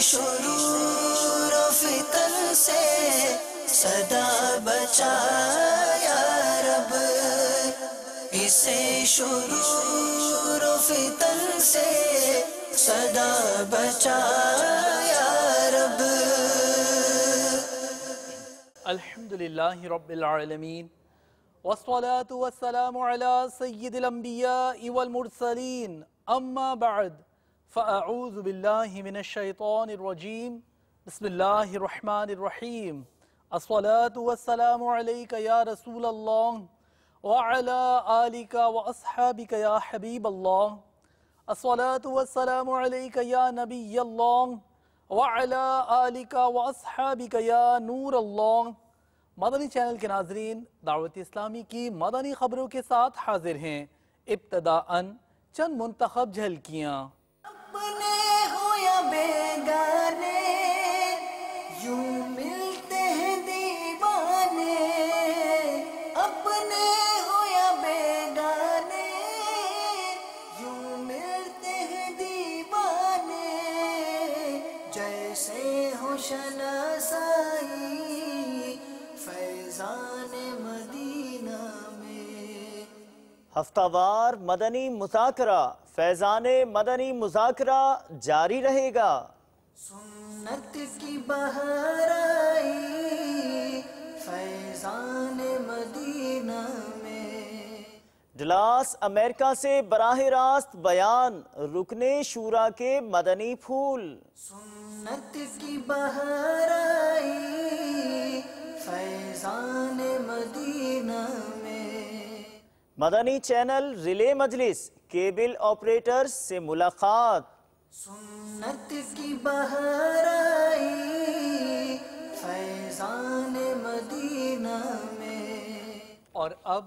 شرور و فتن سے صدا بچا یا رب، اسے شرور و فتن سے صدا بچا یا رب۔ الحمدللہ رب العالمین، والصلاة والسلام على سید الانبیاء والمرسلین، اما بعد فاعوذ باللہ من الشیطان الرجیم، بسم اللہ الرحمن الرحیم۔ الصلاة والسلام علیک یا رسول اللہ وعلی آلک واصحابک یا حبیب اللہ۔ الصلاة والسلام علیک یا نبی اللہ وعلی آلک واصحابک یا نور اللہ۔ مدنی چینل کے ناظرین، دعوت اسلامی کی مدنی خبروں کے ساتھ حاضر ہیں۔ ابتداءً چند منتخب جھلکیاں۔ اپنے ہو یا بیگانے، یوں ملتے ہیں دیوانے، اپنے ہو یا بیگانے، یوں ملتے ہیں دیوانے، جیسے ہو شناسائی فیضان مدینہ میں۔ ہفتہ وار مدنی مذاکرہ، فیضان مدنی مذاکرہ جاری رہے گا۔ سنت کی بہار آئی فیضان مدینہ میں۔ ڈلاس امریکہ سے براہ راست بیان، رکن شورا کے مدنی پھول۔ سنت کی بہار آئی فیضان مدینہ میں۔ مدنی چینل ریلے مجلس، کیبل آپریٹر سے ملاقات۔ سنت کی بہار آئی فیضان مدینہ میں۔ اور اب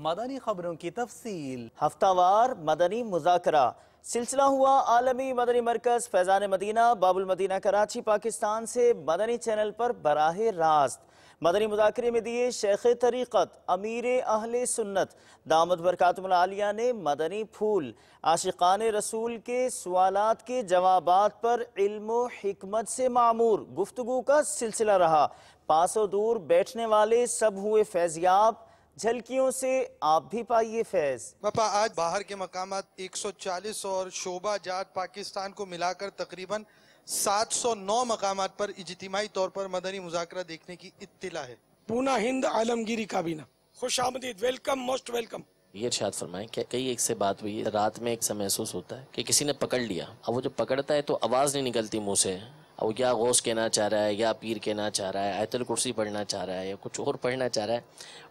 مدنی خبروں کی تفصیل۔ ہفتہ وار مدنی مذاکرہ سلسلہ ہوا عالمی مدنی مرکز فیضان مدینہ باب المدینہ کراچی پاکستان سے مدنی چینل پر براہ راست۔ مدنی مذاکرے میں دیے شیخ طریقت امیر اہل سنت دامت برکاتہم العالیہ نے مدنی پھول۔ عاشقان رسول کے سوالات کے جوابات پر علم و حکمت سے معمور گفتگو کا سلسلہ رہا۔ پاس و دور بیٹھنے والے سب ہوئے فیضیاب، جھلکیوں سے آپ بھی پائیے فیض۔ باپا آج باہر کے مقامات 140 اور شعبہ جات پاکستان کو ملا کر تقریباً 709 مقامات پر اجتماعی طور پر مدنی مذاکرہ دیکھنے کی اطلاع ہے۔ پونا ہند عالمگیری کابینہ، خوش آمدید، ویلکم، موسٹ ویلکم۔ یہ ارشاد فرمائیں کہ کئی ایک سے بات ہوئی ہے، رات میں ایک سے محسوس ہوتا ہے کہ کسی نے پکڑ لیا، اب وہ جب پکڑتا ہے تو آواز نہیں نکلتی منہ سے، اب یا غوث کہنا چاہ رہا ہے یا پیر کہنا چاہ رہا ہے، آیت الکرسی پڑھنا چاہ رہا ہے یا کچھ اور پڑھنا چاہ رہا ہے،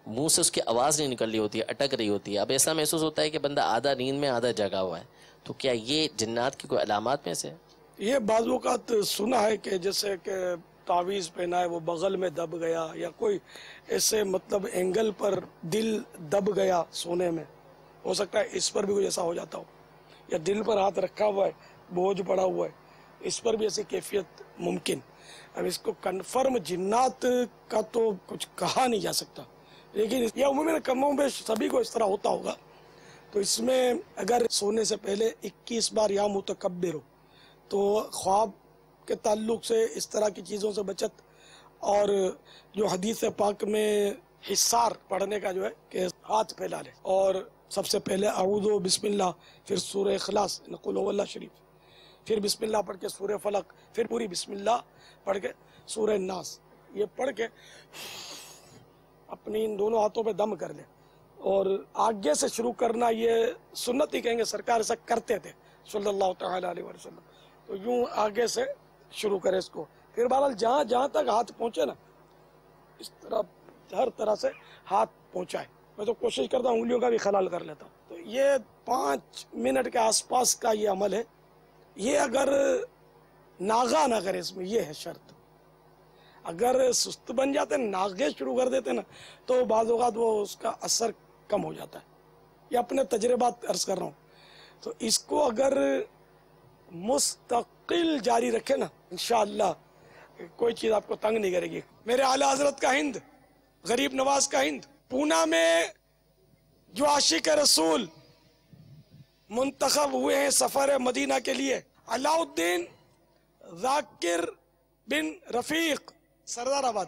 منہ سے اس کی آواز نہیں نکل رہی ہوتی ہے، اٹک رہی ہوتی ہے۔ اب ایسا محسوس ہوتا ہے کہ بندہ آدھا نیند میں آدھا جگا ہوا ہے۔ تو کیا یہ جنات کی کوئی علامات میں سے ہے؟ یہ بعض اوقات سنا ہے کہ جیسے کہ تعویذ پہنا ہے وہ بغل میں دب گیا، یا کوئی ایسے مطلب اینگل پر دل دب گیا سونے میں، ہو سکتا ہے اس پر بھی کچھ ایسا ہو جاتا ہو، یا دل پر ہاتھ رکھا ہوا ہے بوجھ پڑا ہوا ہے، اس پر بھی ایسی کیفیت ممکن۔ اب اس کو کنفرم جنات کا تو کچھ کہا نہیں جا سکتا، لیکن یہ عموماً کم و بیش سبھی کو اس طرح ہوتا ہوگا۔ تو اس میں اگر سونے سے پہلے 21 بار یا متکبر ہو تو خواب کے تعلق سے اس طرح کی چیزوں سے بچت، اور جو حدیث پاک میں حصار پڑھنے کا جو ہے کہ ہاتھ پھیلا لے، اور سب سے پہلے اعوذ بسم اللہ، پھر سورہ اخلاص قل هو اللہ شریف، پھر بسم اللہ پڑھ کے سورہ فلق، پھر پوری بسم اللہ پڑھ کے سورہ الناس، یہ پڑھ کے اپنی ان دونوں ہاتھوں پہ دم کر لے، اور آگے سے شروع کرنا یہ سنت ہی کہیں گے، سرکار ایسا کرتے تھے صلی اللہ تعالی علیہ وسلم۔ تو یوں آگے سے شروع کرے اس کو، پھر بہرحال جہاں جہاں تک ہاتھ پہنچے نا، اس طرح ہر طرح سے ہاتھ پہنچائے۔ میں تو کوشش کرتا ہوں انگلیوں کا بھی خلال کر لیتا ہوں۔ تو یہ 5 منٹ کے آس پاس کا یہ عمل ہے، یہ اگر ناغا نہ کرے، اس میں یہ ہے شرط، اگر سست بن جاتے ہیں، ناغے شروع کر دیتے نا، تو بعض اوقات وہ اس کا اثر کم ہو جاتا ہے۔ یہ اپنے تجربات عرض کر رہا ہوں۔ تو اس کو اگر مستقل جاری رکھے نا، انشاءاللہ کوئی چیز آپ کو تنگ نہیں کرے گی۔ میرے اعلیٰ حضرت کا ہند، غریب نواز کا ہند، پونا میں جو عاشق رسول منتخب ہوئے ہیں سفر مدینہ کے لیے، علاؤ الدین ذاکر بن رفیق سردار آباد،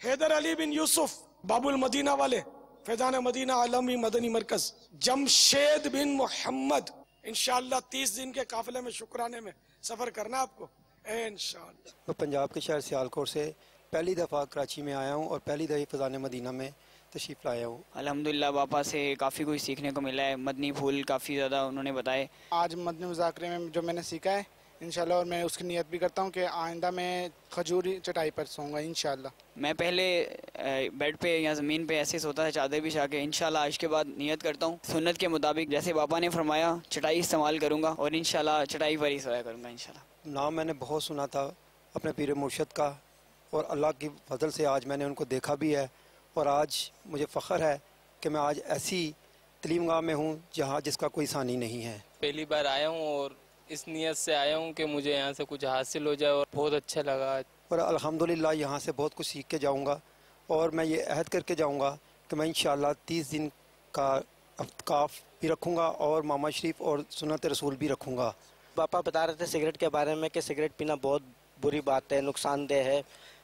حیدر علی بن یوسف باب المدینہ والے فیضان مدینہ عالمی مدنی مرکز، جمشید بن محمد، انشاءاللہ 30 دن کے قافلے میں شکرانے میں سفر کرنا آپ کو انشاءاللہ۔ میں پنجاب کے شہر سیالکوٹ سے پہلی دفعہ کراچی میں آیا ہوں اور پہلی دفعہ فیضان مدینہ میں تشریف لایا ہوں۔ الحمدللہ باپا سے کافی کچھ سیکھنے کو ملا ہے، مدنی پھول کافی زیادہ انہوں نے بتائے۔ آج مدنی مذاکرے میں جو میں نے سیکھا ہے انشاءاللہ، اور میں اس کی نیت بھی کرتا ہوں کہ آئندہ میں کھجوری چٹائی پر سوؤں گا انشاءاللہ۔ میں پہلے بیڈ پہ یا زمین پہ ایسے سوتا تھا چادر بچھا کے، انشاءاللہ آج کے بعد نیت کرتا ہوں سنت کے مطابق جیسے باپا نے فرمایا چٹائی استعمال کروں گا، اور انشاءاللہ چٹائی پر ہی سویا کروں گا انشاءاللہ۔ نام میں نے بہت سنا تھا اپنے پیر مرشد کا، اور اللہ کی فضل سے آج میں نے ان کو دیکھا بھی ہے، اور آج مجھے فخر ہے کہ میں آج ایسی تعلیم گاہ میں ہوں جہاں جس کا کوئی ثانی نہیں ہے۔ پہلی بار آیا ہوں اور اس نیت سے آیا ہوں کہ مجھے یہاں سے کچھ حاصل ہو جائے، اور بہت اچھا لگا، اور الحمدللہ یہاں سے بہت کچھ سیکھ کے جاؤں گا، اور میں یہ عہد کر کے جاؤں گا کہ میں انشاءاللہ 30 دن کا اعتکاف بھی رکھوں گا اور ماما شریف اور سنت رسول بھی رکھوں گا۔ باپا بتا رہے تھے سگریٹ کے بارے میں کہ سگریٹ پینا بہت بری بات ہے، نقصان دہ ہے،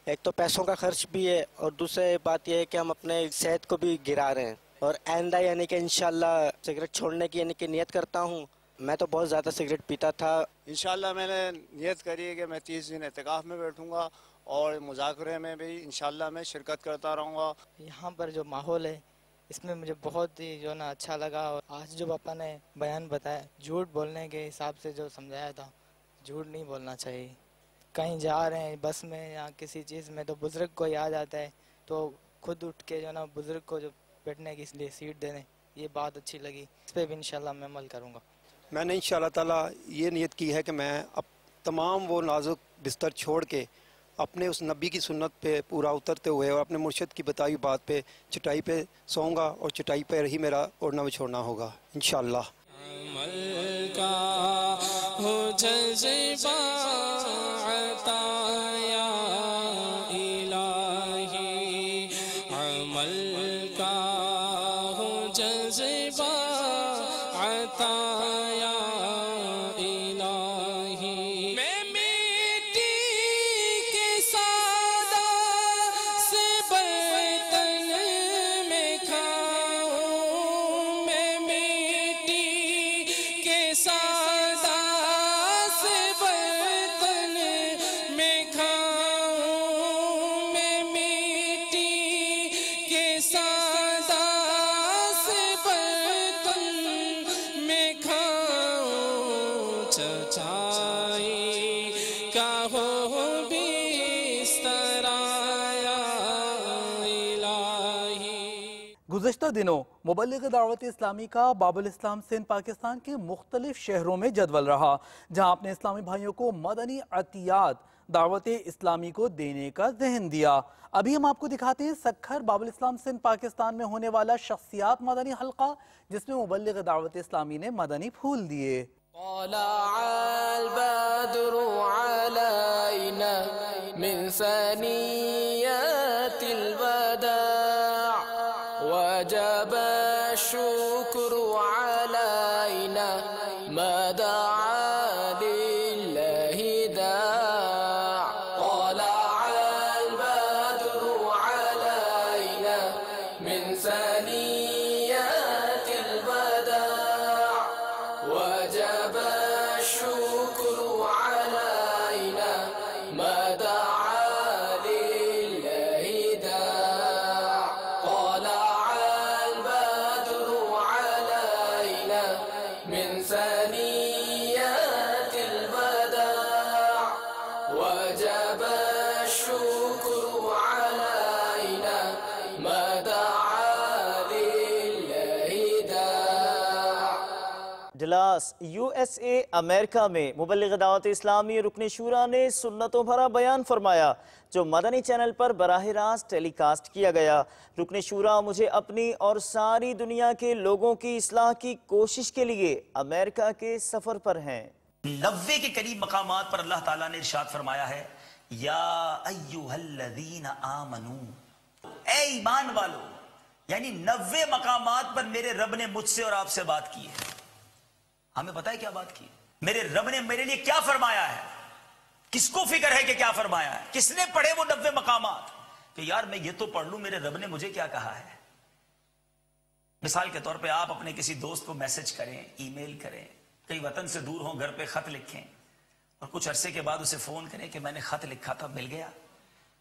ایک تو پیسوں کا خرچ بھی ہے، اور دوسری بات یہ ہے کہ ہم اپنے صحت کو بھی گرا رہے ہیں، اور آئندہ یعنی کہ انشاءاللہ سگریٹ چھوڑنے کی یعنی کہ نیت کرتا ہوں۔ میں تو بہت زیادہ سگریٹ پیتا تھا۔ انشاءاللہ میں نے نیت کری ہے کہ میں 30 دن اعتکاف میں بیٹھوں گا، اور مذاکرے میں بھی انشاءاللہ میں شرکت کرتا رہوں گا۔ یہاں پر جو ماحول ہے اس میں مجھے بہت ہی جو نا اچھا لگا، اور آج جو پاپا نے بیان بتایا جھوٹ بولنے کے حساب سے جو سمجھایا تھا، جھوٹ نہیں بولنا چاہیے۔ کہیں جا رہے ہیں بس میں یا کسی چیز میں تو بزرگ کو یاد آتا ہے تو خود اٹھ کے جو نا بزرگ کو جو بیٹھنے کے لیے سیٹ دے دیں، یہ بات اچھی لگی، اس پہ بھی انشاءاللہ میں عمل کروں گا۔ میں نے انشاءاللہ تعالیٰ یہ نیت کی ہے کہ میں اب تمام وہ نازک بستر چھوڑ کے اپنے اس نبی کی سنت پہ پورا اترتے ہوئے اور اپنے مرشد کی بتائی بات پہ چٹائی پہ سوؤں گا، اور چٹائی پہ ہی میرا اوڑھنا بچھوڑنا ہوگا انشاءاللہ۔ عمل کا ہو جذبہ عطا یا الہی، عمل کا ہو جذبہ عطا یا الہی، میں مٹی کے سادہ سے برتن میں کھاؤں، میں مٹی کے سادہ سے برتن میں کھاؤں، میں مٹی کے سادہ سے برتن میں کھاؤں، چچائی کا ہو بستر یا الہی۔ گزشتہ دنوں مبلغ دعوت اسلامی کا باب الاسلام سندھ پاکستان کے مختلف شہروں میں جدول رہا، جہاں اپنے اسلامی بھائیوں کو مدنی عطیات دعوت اسلامی کو دینے کا ذہن دیا۔ ابھی ہم آپ کو دکھاتے ہیں سکھر باب الاسلام سندھ پاکستان میں ہونے والا شخصیات مدنی حلقہ، جس میں مبلغ دعوت اسلامی نے مدنی پھول دیے۔ طلع البدر علينا من ثنيات الوداع وجب الشكر علينا ما دعا لله داع، طلع البدر علينا من ثنيات الوداع وجب الشكر علينا ما دعا لله داع، طلع البدر علينا من ثنيات الوداع وجب الشكر علينا ما دعا لله داع۔ ڈلاس USA امریکہ میں مبلغ دعوت اسلامی رکن شورا نے سنتوں بھرا بیان فرمایا جو مدنی چینل پر براہ راست ٹیلی کاسٹ کیا گیا۔ رکن شورا مجھے اپنی اور ساری دنیا کے لوگوں کی اصلاح کی کوشش کے لیے امریکہ کے سفر پر ہیں۔ 90 کے قریب مقامات پر اللہ تعالیٰ نے ارشاد فرمایا ہے، یا ایوہ الذین آمنو، اے ایمان والو، یعنی 90 مقامات پر میرے رب نے مجھ سے اور آپ سے بات کی ہے۔ ہمیں پتہ ہے کیا بات کی؟ میرے رب نے میرے لیے کیا فرمایا ہے؟ کس کو فکر ہے کہ کیا فرمایا ہے؟ کس نے پڑھے وہ 90 مقامات کہ یار میں یہ تو پڑھ لوں میرے رب نے مجھے کیا کہا ہے؟ مثال کے طور پہ آپ اپنے کسی دوست کو میسج کریں، ای میل کریں، کئی وطن سے دور ہوں، گھر پہ خط لکھیں اور کچھ عرصے کے بعد اسے فون کریں کہ میں نے خط لکھا تھا مل گیا،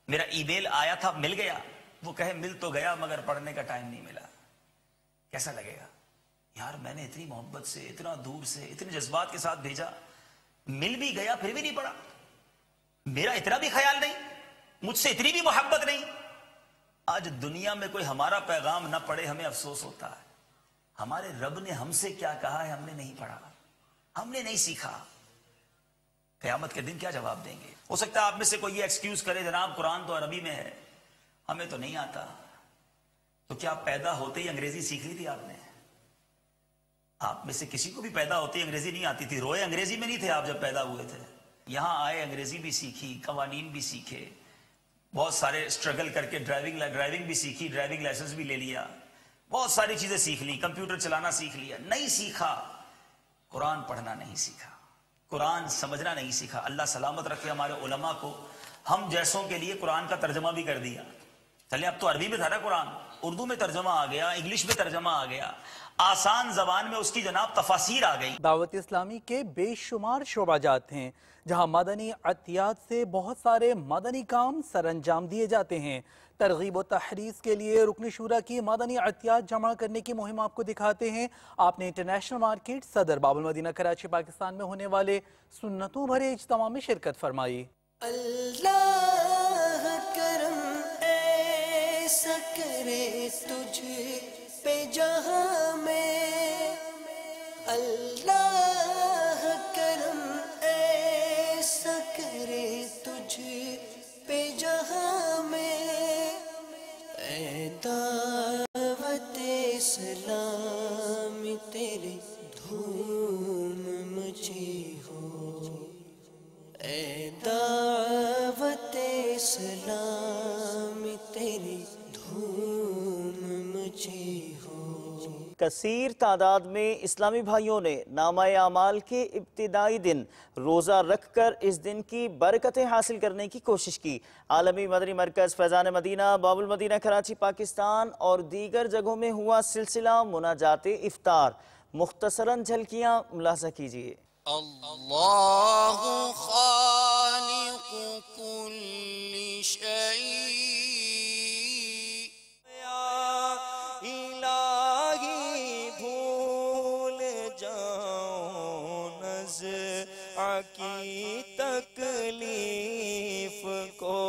میرا ای میل آیا تھا مل گیا، وہ کہے مل تو گیا مگر پڑھنے کا ٹائم نہیں ملا، کیسا لگے گا؟ یار میں نے اتنی محبت سے، اتنا دور سے، اتنے جذبات کے ساتھ بھیجا، مل بھی گیا پھر بھی نہیں پڑھا، میرا اتنا بھی خیال نہیں، مجھ سے اتنی بھی محبت نہیں۔ آج دنیا میں کوئی ہمارا پیغام نہ پڑھے ہمیں افسوس ہوتا ہے، ہمارے رب نے ہم سے کیا کہا ہے ہم نے نہیں پڑھا، ہم نے نہیں سیکھا، قیامت کے دن کیا جواب دیں گے؟ ہو سکتا ہے آپ میں سے کوئی یہ ایکسکیوز کرے جناب قرآن تو عربی میں ہے ہمیں تو نہیں آتا، تو کیا پیدا ہوتے ہی انگریزی سیکھ لی تھی آپ نے؟ آپ میں سے کسی کو بھی پیدا ہوتے ہی انگریزی نہیں آتی تھی؟ روئے انگریزی میں نہیں تھے آپ جب پیدا ہوئے تھے؟ یہاں آئے انگریزی بھی سیکھی، قوانین بھی سیکھے، بہت سارے اسٹرگل کر کے ڈرائیونگ بھی سیکھی، ڈرائیونگ لائسنس بھی لے لیا، بہت ساری چیزیں سیکھ لی، کمپیوٹر چلانا سیکھ لیا، نہیں سیکھا قرآن پڑھنا نہیں سیکھا، قرآن سمجھنا نہیں سیکھا۔ اللہ سلامت رکھے ہمارے علماء کو، ہم جیسوں کے لیے قرآن کا ترجمہ بھی کر دیا۔ چلے اب تو عربی میں تھا نا قرآن، اردو میں ترجمہ آ گیا، انگلش میں ترجمہ آ گیا، آسان زبان میں اس کی جناب تفاسیر آ گئی۔ دعوت اسلامی کے بے شمار شعبہ جات ہیں جہاں مدنی عطیات سے بہت سارے مدنی کام سر انجام دیے جاتے ہیں۔ ترغیب و تحریض کے لیے رکن شورا کی مدنی عطیات جمع کرنے کی مہم آپ کو دکھاتے ہیں۔ آپ نے انٹرنیشنل مارکیٹ صدر باب المدینہ کراچی پاکستان میں ہونے والے سنتوں بھرے اجتماع میں شرکت فرمائی۔ اللہ کرم ایسا کرے تجھ پہ جہاں میں، اللہ کرم ایسا کرے تجھ پہ جہاں میں، اے دعوت اسلام تیری دھوم مچی ہو، اے دعوت اسلام تیری دھوم مچی ہو۔ کثیر تعداد میں اسلامی بھائیوں نے نامہ اعمال کے ابتدائی دن روزہ رکھ کر اس دن کی برکتیں حاصل کرنے کی کوشش کی۔ عالمی مدنی مرکز فیضان مدینہ باب المدینہ کراچی پاکستان اور دیگر جگہوں میں ہوا سلسلہ مناجات افطار۔ مختصراً جھلکیاں ملاحظہ کیجیے۔ اللہ خالق کل شیء یا الہی بھول جاؤں نزع کی تکلیف کو،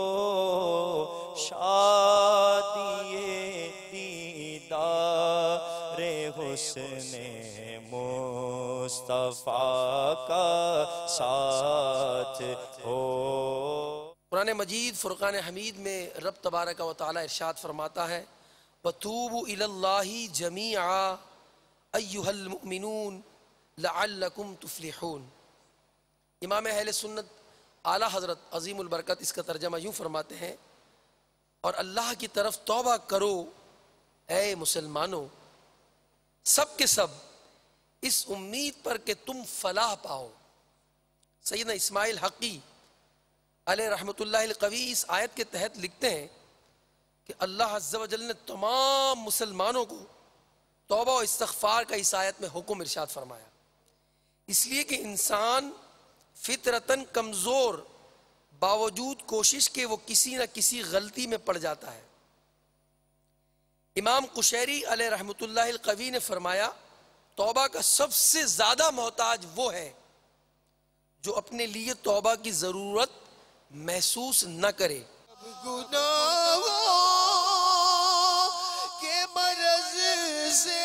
شادی دیدار حسن مصطفیٰ کا ساتھ ہو۔ قرآن مجید فرقان حمید میں رب تبارک و تعالی ارشاد فرماتا ہے وَتُوبُوا إِلَى اللَّهِ جَمِيعًا أَيُّهَا الْمُؤْمِنُونَ لَعَلَّكُمْ تُفْلِحُونَ۔ امام اہل سنت اعلیٰ حضرت عظیم البرکت اس کا ترجمہ یوں فرماتے ہیں، اور اللہ کی طرف توبہ کرو اے مسلمانوں، سب کے سب اس امید پر کہ تم فلاح پاؤ۔ سیدنا اسماعیل حقی علیہ رحمت اللہ القوی اس آیت کے تحت لکھتے ہیں کہ اللہ عز و جل نے تمام مسلمانوں کو توبہ و استغفار کا اس آیت میں حکم ارشاد فرمایا، اس لیے کہ انسان فطرتاً کمزور باوجود کوشش کے وہ کسی نہ کسی غلطی میں پڑ جاتا ہے۔ امام قشیری علیہ رحمت اللہ القوی نے فرمایا توبہ کا سب سے زیادہ محتاج وہ ہے جو اپنے لیے توبہ کی ضرورت محسوس نہ کرے۔ گناہوں کے مرض سے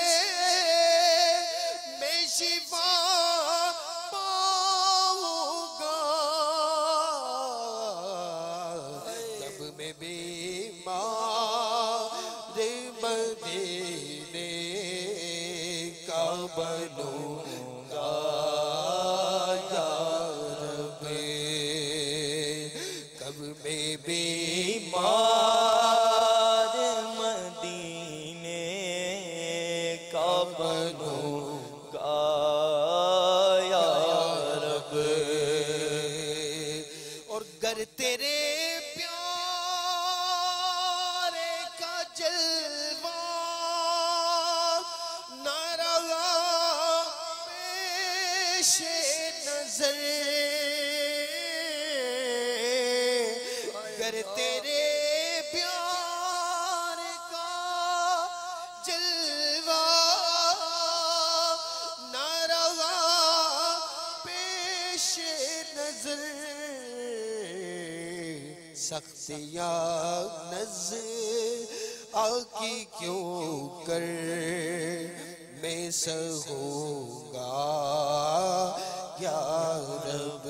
میں شفا پاؤں گا، جب میں بیمار مدینے کا بنوں گا یا رب، کب میں بیمار مدینے کا بنوں گا یا رب، پیش نظر گر تیرے پیار کا جلوہ نہ رہا پیش نظر سختیاں نظر آکی کیوں کر میں سہوں گا یا رب.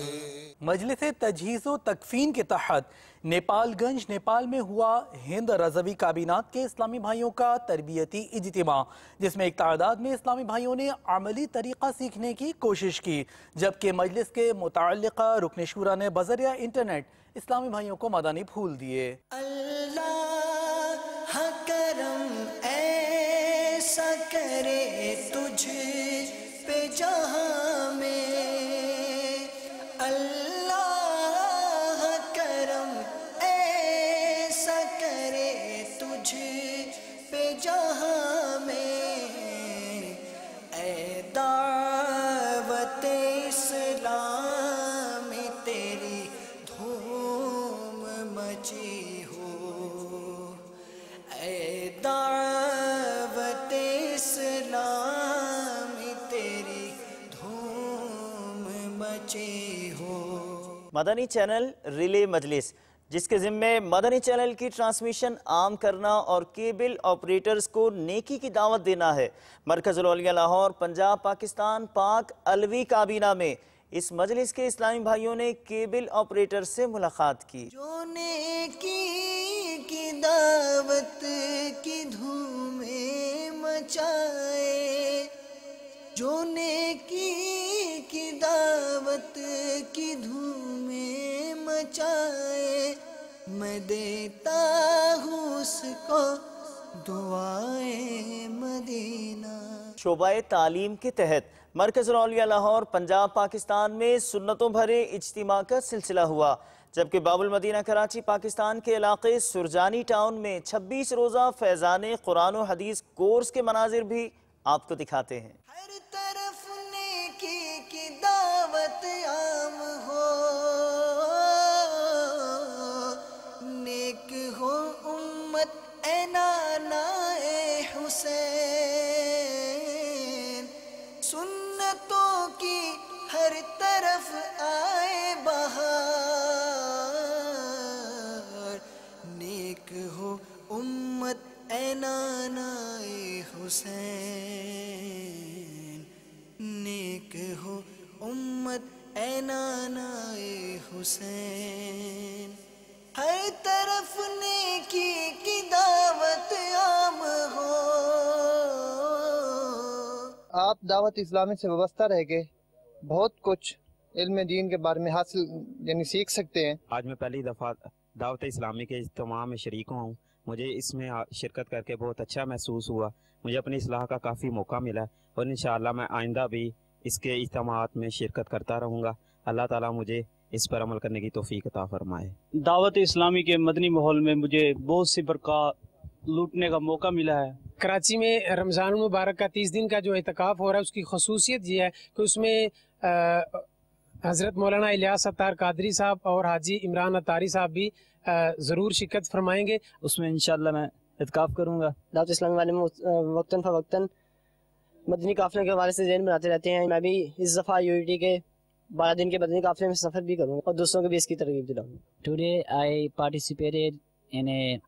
مجلس تجہیز و تکفین کے تحت نیپال گنج نیپال میں ہوا ہند رضوی کابینات کے اسلامی بھائیوں کا تربیتی اجتماع، جس میں ایک تعداد میں اسلامی بھائیوں نے عملی طریقہ سیکھنے کی کوشش کی، جبکہ مجلس کے متعلقہ رکن شورا نے بذریعہ انٹرنیٹ اسلامی بھائیوں کو مدنی پھول دیے. اللہ کرم ایسا کرے تجھ پہ جہاں میں، اللہ کرم ایسا کرے تجھ پہ جہاں میں، اے دعوت اسلام تیری دھوم مچی ہو، اے دعوت اسلام تیری دھوم مچی ہو. مدنی چینل ریلے مجلس، جس کے ذمے مدنی چینل کی ٹرانسمیشن عام کرنا اور کیبل آپریٹرز کو نیکی کی دعوت دینا ہے. مرکز الاولیاء لاہور پنجاب پاکستان پاک الوی کابینہ میں اس مجلس کے اسلامی بھائیوں نے کیبل آپریٹر سے ملاقات کی. جو نیکی کی دعوت کی دھومیں مچائے، جو نیکی کی دعوت کی دھومیں مچائے، میں دیتا ہوں اس کو دعائے مدینہ. شعبہ تعلیم کے تحت مرکز الاولیاء لاہور پنجاب پاکستان میں سنتوں بھرے اجتماع کا سلسلہ ہوا، جبکہ باب المدینہ کراچی پاکستان کے علاقے سرجانی ٹاؤن میں 26 روزہ فیضان قرآن و حدیث کورس کے مناظر بھی آپ کو دکھاتے ہیں. ہر طرف نیکی کی دعوت عام ہو، نیک ہو امت اے نانا اے حسین، سنتوں کی ہر طرف آئے بہار، نیک ہو امت اے نانا اے حسین، نیک ہو امت اے نانا اے حسین، ہر طرف نیکی کی دعوت عام ہو. آپ دعوت اسلامی سے وابستہ رہ کے بہت کچھ علم دین کے بارے میں حاصل یعنی سیکھ سکتے ہیں. آج میں پہلی دفعہ دعوت اسلامی کے اجتماع میں شریک ہوں. مجھے اس میں شرکت کر کے بہت اچھا محسوس ہوا. مجھے اپنی اصلاح کا کافی موقع ملا اور انشاءاللہ میں آئندہ بھی اس کے اجتماعات میں شرکت کرتا رہوں گا. اللہ تعالیٰ مجھے اس پر عمل کرنے کی توفیق عطا فرمائے. دعوت اسلامی کے مدنی ماحول میں مجھے بہت سی برکات لوٹنے کا موقع ملا ہے. کراچی میں رمضان المبارک کا 30 دن کا جو اعتکاف ہو رہا ہے، اس کی خصوصیت یہ ہے کہ اس میں حضرت مولانا الیاس اتار قادری صاحب اور حاجی عمران اتاری صاحب بھی ضرور شرکت فرمائیں گے. اس میں انشاءاللہ میں اعتکاف کروں گا. دعوت اسلامی والے وقتاً فوقتاً مدنی قافلے کے حوالے سے ذہن بناتے رہتے ہیں. میں بھی اس دفعہ یونٹی کے 12 دن کے مدنی قافلے میں سفر بھی کروں گا اور دوستوں کو بھی اس کی ترغیب دلاؤں گا. Today I participated in a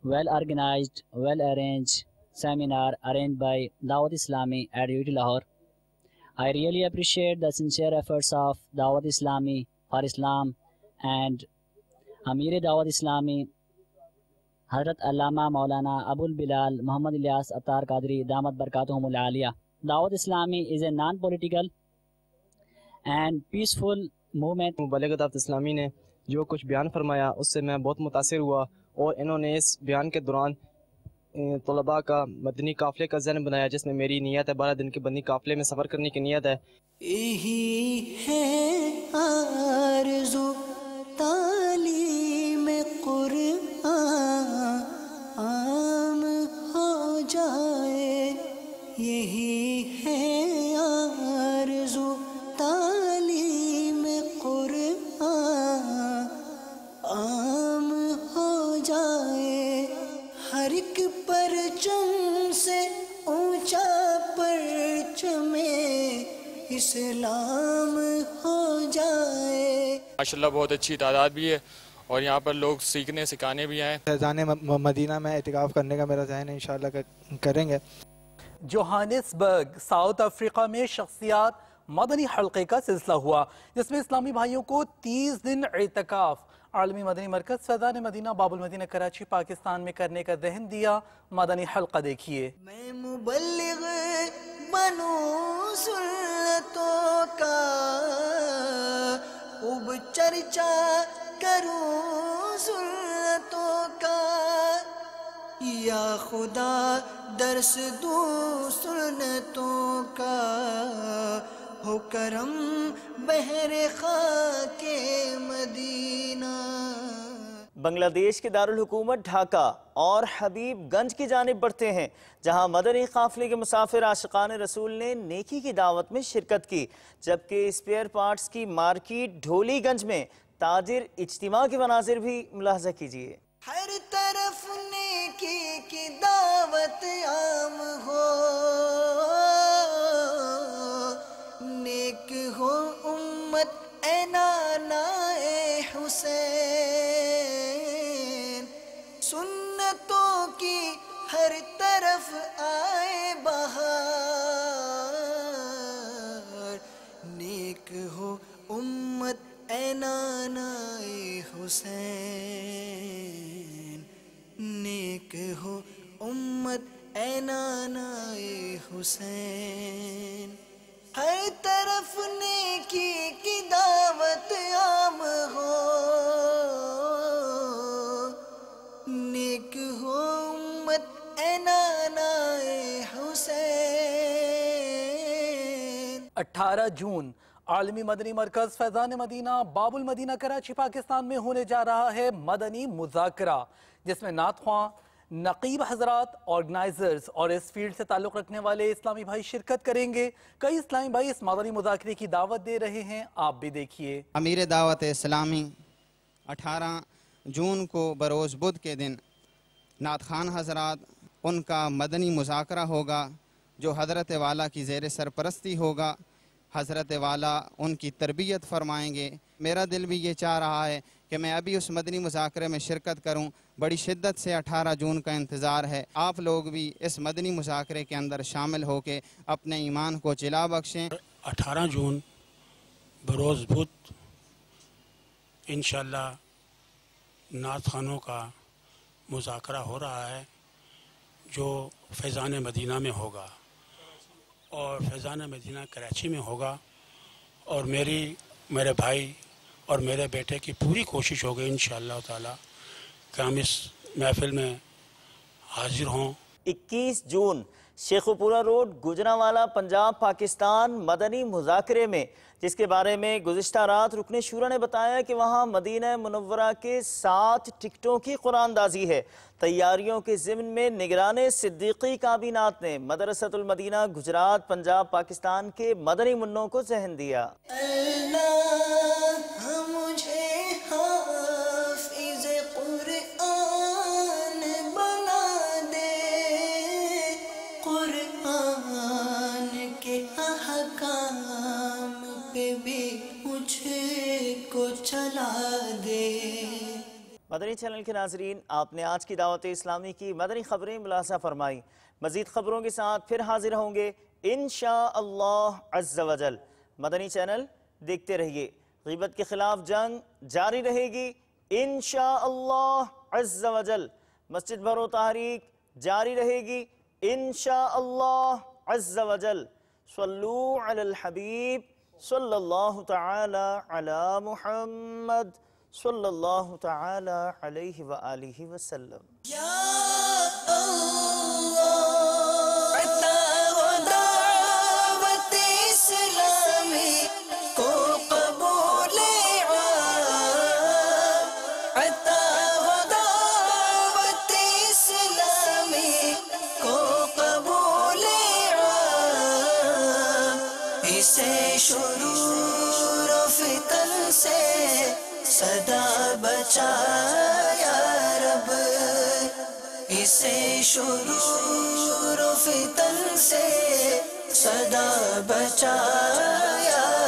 well organized, well arranged seminar arranged by Dawat Islami at UT Lahore. I really appreciate the sincere efforts of Dawat Islami for Islam and Amir Dawat Islami Hazrat Allama Maulana Abul Bilal Muhammad Ilyas Attar Qadri Damat Barakatuhumul Aliyah. Dawat Islami is a non-political and peaceful movement. مبلغ دعوت اسلامی نے جو کچھ بیان فرمایا اس سے میں بہت متاثر ہوا، اور انہوں نے اس بیان کے دوران طلباء کا مدنی قافلے کا ذہن بنایا، جس میں میری نیت ہے 12 دن کے مدنی قافلے میں سفر کرنے کی نیت ہے. یہی ہے آرزو تعلیم قرآن عام ہو جائے، یہی ہے آرزو پرچم سے اونچا پرچم اسلام ہو جائے. ماشاءاللہ بہت اچھی تعداد بھی ہے اور یہاں پر لوگ سیکھنے سکھانے بھی آئے. فیضان مدینہ میں اعتکاف کرنے کا میرا ذہن ہے، انشاءاللہ کریں گے. جوہانسبرگ ساؤتھ افریقہ میں شخصیات مدنی حلقے کا سلسلہ ہوا، جس میں اسلامی بھائیوں کو 30 دن اعتکاف عالمی مدنی مرکز فیضان مدینہ باب المدینہ کراچی پاکستان میں کرنے کا ذہن دیا. مدنی حلقہ دیکھیے. میں مبلغ بنوں سنتوں کا، خوب چرچا کروں سنتوں کا، یا خدا درس دوں سنتوں کا، ہو کرم بحر خاک مدینہ. بنگلہ دیش کے دارالحکومت ڈھاکہ اور حبیب گنج کی جانب بڑھتے ہیں، جہاں مدنی قافلے کے مسافر عاشقان رسول نے نیکی کی دعوت میں شرکت کی، جبکہ اسپیئر پارٹس کی مارکیٹ ڈھولی گنج میں تاجر اجتماع کے مناظر بھی ملاحظہ کیجیے. ہر طرف نیکی کی دعوت عام ہو، نیک ہو امت اے نانا اے حسین، سنتوں کی ہر طرف آئے بہار، نیک ہو امت اے نانا اے حسین، نیک ہو امت اے نانا اے حسین. ہر طرف نیکی کی دعوت عام ہو، نیک ہو امت اے نانا اے حسین. 18 جون عالمی مدنی مرکز فیضان مدینہ باب المدینہ کراچی پاکستان میں ہونے جا رہا ہے مدنی مذاکرہ، جس میں نعت خواں، نقیب حضرات، آرگنائزرز اور اس فیلڈ سے تعلق رکھنے والے اسلامی بھائی شرکت کریں گے. کئی اسلامی بھائی اس مدنی مذاکرے کی دعوت دے رہے ہیں، آپ بھی دیکھیے. امیر دعوت اسلامی 18 جون کو بروز بدھ کے دن نعت خوان حضرات ان کا مدنی مذاکرہ ہوگا، جو حضرت والا کی زیر سرپرستی ہوگا. حضرت والا ان کی تربیت فرمائیں گے. میرا دل بھی یہ چاہ رہا ہے کہ میں ابھی اس مدنی مذاکرے میں شرکت کروں. بڑی شدت سے 18 جون کا انتظار ہے. آپ لوگ بھی اس مدنی مذاکرے کے اندر شامل ہو کے اپنے ایمان کو جلا بخشیں. 18 جون بروز بدھ انشاءاللہ نعت خوانوں کا مذاکرہ ہو رہا ہے، جو فیضان مدینہ میں ہوگا اور فیضان مدینہ کراچی میں ہوگا. اور میرے بھائی اور میرے بیٹے کی پوری کوشش ہوگی انشاءاللہ تعالی کہ ہم اس محفل میں حاضر ہوں. 21 جون شیخوپورہ روڈ گجرانوالہ پنجاب پاکستان مدنی مذاکرے میں، جس کے بارے میں گزشتہ رات رکن شورا نے بتایا کہ وہاں مدینہ منورہ کے 7 ٹکٹوں کی قرآن دازی ہے. تیاریوں کے ضمن میں نگران صدیقی کابینات نے مدرسۃ المدینہ گجرات پنجاب پاکستان کے مدنی منوں کو ذہن دیا. مجھے حافظ قرآن بنا دے، قرآن کے احکام پہ بھی مجھے کو چلا دے. مدنی چینل کے ناظرین، آپ نے آج کی دعوت اسلامی کی مدنی خبریں ملاحظہ فرمائی. مزید خبروں کے ساتھ پھر حاضر ہوں گے انشاءاللہ عز و جل. مدنی چینل دیکھتے رہیے. غیبت کے خلاف جنگ جاری رہے گی انشاءاللہ عز و جل. مسجد بھرو تحریک جاری رہے گی انشاءاللہ عز و جل. صلو علی الحبیب صلی اللہ تعالی علی محمد صلی اللہ تعالی علیہ وآلہ وسلم. دعوت اسلامی کو قبول عطا ہو، دعوت اسلامی کو قبول اسے شرور و فتن سے صدا بچا یا رب، سے شرور و فتن سے صدا بچایا